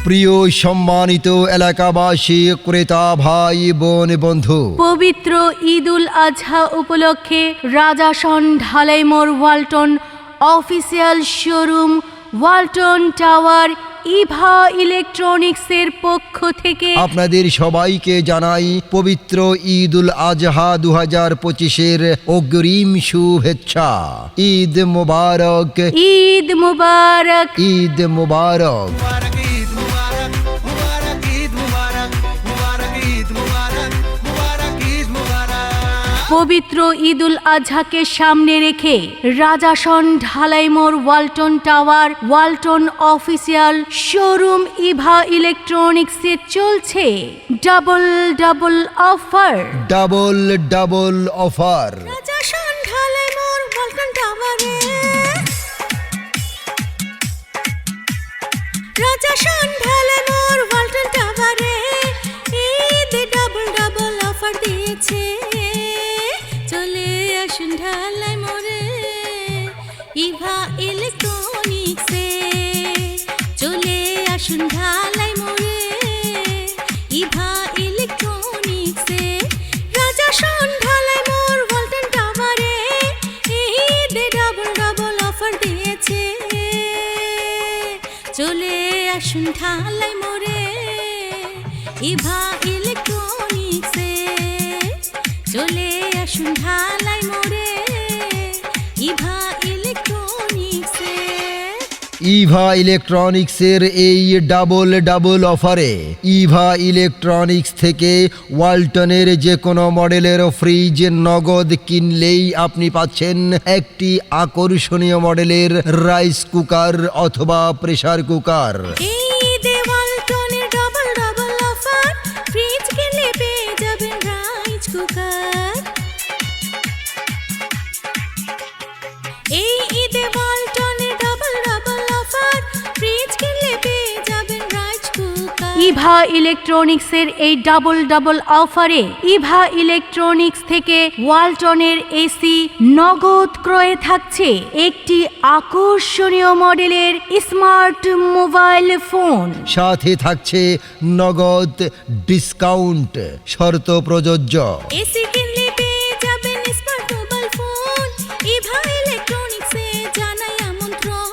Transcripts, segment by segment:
প্রিয় সম্মানিত এলাকাবাসী, ক্রেতা ভাই বোন বন্ধু, পবিত্র ঈদুল আজহা উপলক্ষে রাজাসন ঢালাই মোড় Walton official showroom Walton tower Eva ইলেকট্রনিক্সের পক্ষ থেকে আপনাদের সবাইকে জানাই পবিত্র ঈদুল আজহা 2025-এর অগ্রিম শুভেচ্ছা। ঈদ মুবারক, ঈদ মুবারক। ঈদ মুবারক। পবিত্র ঈদুল আজহাকে সামনে রেখে রাজাসন ঢালাই মোড় Walton tower Walton official showroom Eva ইলেকট্রনিক্সে চলছে double double offer. Double double offer. Rajason Dhalai মোড় ওয়ালটন টাওয়ারে, রাজাসন ঢালাই মোড় ওয়ালটন টাওয়ারে ঈদ ডাবল ডাবল অফার দিয়েছে। চলে আসুন ঢালাই মোড়ে ইভা ইলেকট্রনিক্সে, চলে আসুন ঢালাই মোড়ে ইভা ইলেকট্রনিক্সে। রাজাসন ঢালাই মোড় ওয়ালটন টাওয়ারে ঈদে ডাবল ডাবল অফার দিয়েছে। চলে আসুন ঢালাই মোড়ে ইভা ইলেকট্রনিক্সে, চলে আসুন ঢালাই মোড়ে ইভা ইলেকট্রনিক্সে। ইভা ইলেকট্রনিক্সের এই ডাবল ডাবল অফারে ইভা ইলেকট্রনিক্স থেকে ওয়ালটনের যে কোনো মডেলের ফ্রিজ নগদ কিনলেই আপনি পাচ্ছেন একটি আকর্ষণীয় মডেলের রাইস কুকার অথবা প্রেসার কুকার। ঈদে ওয়ালটনের ডাবল ডাবল অফার, ফ্রিজ কিনলে পেয়ে যাবেন রাইস কুকার। এই ঈদে ওয়ালটনের ডাবল ডাবল অফার, ফ্রিজ কিনলে পেয়ে যাবেন রাইস কুকার। ইভা ইলেকট্রনিক্সের এই ডাবল ডাবল অফারে ইভা ইলেকট্রনিক্স থেকে ওয়ালটনের এসি নগদ ক্রয়ে থাকছে একটি আকর্ষণীয় মডেলের স্মার্ট মোবাইল ফোন, সাথে থাকছে নগদ ডিসকাউন্ট, শর্ত প্রযোজ্য। এসি কিনলে পেয়ে যাবেন স্মার্ট মোবাইল ফোন। ইভা ইলেকট্রনিক্সে জানাই আমন্ত্রণ।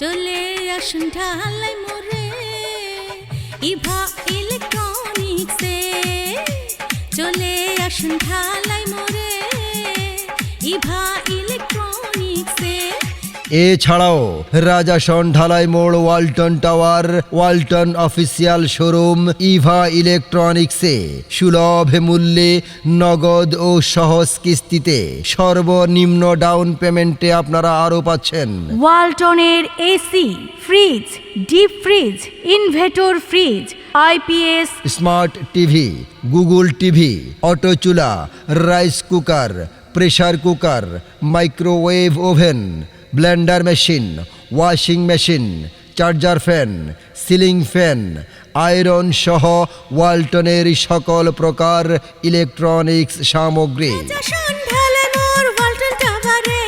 চলে আসুন ঢালাই মোড়ে ইভা ইলেকট্রনিক্সে, চলে আসুন ঢালাই মোড়ে ইভা ইলেকট্রনিক্সে। এছাড়াও রাজাসন ঢালাই মোড় Walton tower Walton official showroom Eva ইলেকট্রনিক্সে সুলভ মূল্যে নগদ ও সহজ কিস্তিতে সর্বনিম্ন ডাউন পেমেন্টে আপনারা আরও পাচ্ছেন ওয়ালটনের AC, fridge, deep fridge, inverter fridge, IPS, smart TV, Google TV, auto চুলা, rice cooker, pressure cooker, microwave oven, blender machine, washing machine, charger fan, ceiling fan, iron সহ ওয়ালটনের সকল প্রকার ইলেকট্রনিক্স সামগ্রী। রাজাসন ঢালাই মোড় ওয়ালটন টাওয়ারে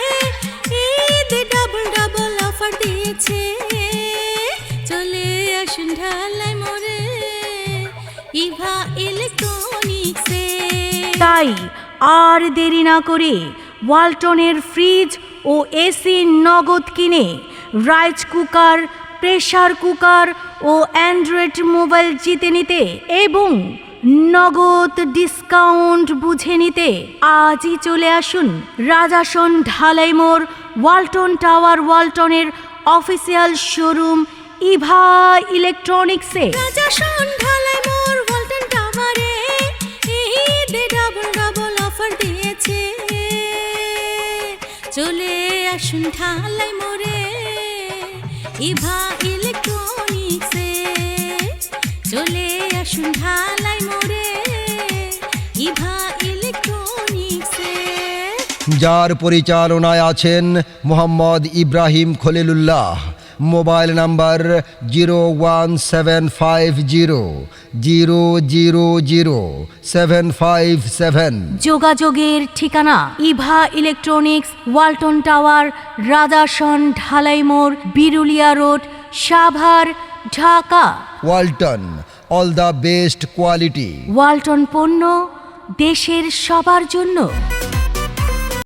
ঈদে ডাবল ডাবল অফার দিয়েছে। চলে আসুন ঢালাই মোড়ে ইভা ইলেকট্রনিক্সে। তাই আর দেরি না করে ওয়ালটনের ফ্রিজ ও এসি নগদ কিনে রাইস কুকার, প্রেসার কুকার ও অ্যান্ড্রয়েড মোবাইল জিতে নিতে এবং নগদ ডিসকাউন্ট বুঝে নিতে আজই চলে আসুন রাজাসন ঢালাই মোড় ওয়ালটন টাওয়ার ওয়ালটনের অফিসিয়াল শোরুম ইভা ইলেকট্রনিক্সে। রাজাসন ঢালাই মোড় ওয়ালটন টাওয়ারে ঈদে ডাবল ডাবল অফার দিয়েছে। চলে আসুন ঢালাই মোড়ে ইভা ইলেকট্রনিক্সে, চলে আসুন ঢালাই মোড়ে ইভা ইলেকট্রনিক্সে। যার পরিচালনায় আছেন মোহাম্মদ ইব্রাহিম খলিলুল্লাহ। Mobile number 01750000757। যোগাযোগের ঠিকানা Eva electronics, Walton tower, Rajason Dhalai মোড়, Birulia road, Savar, Dhaka. Walton, all the best quality. Walton পণ্য দেশের সবার জন্য।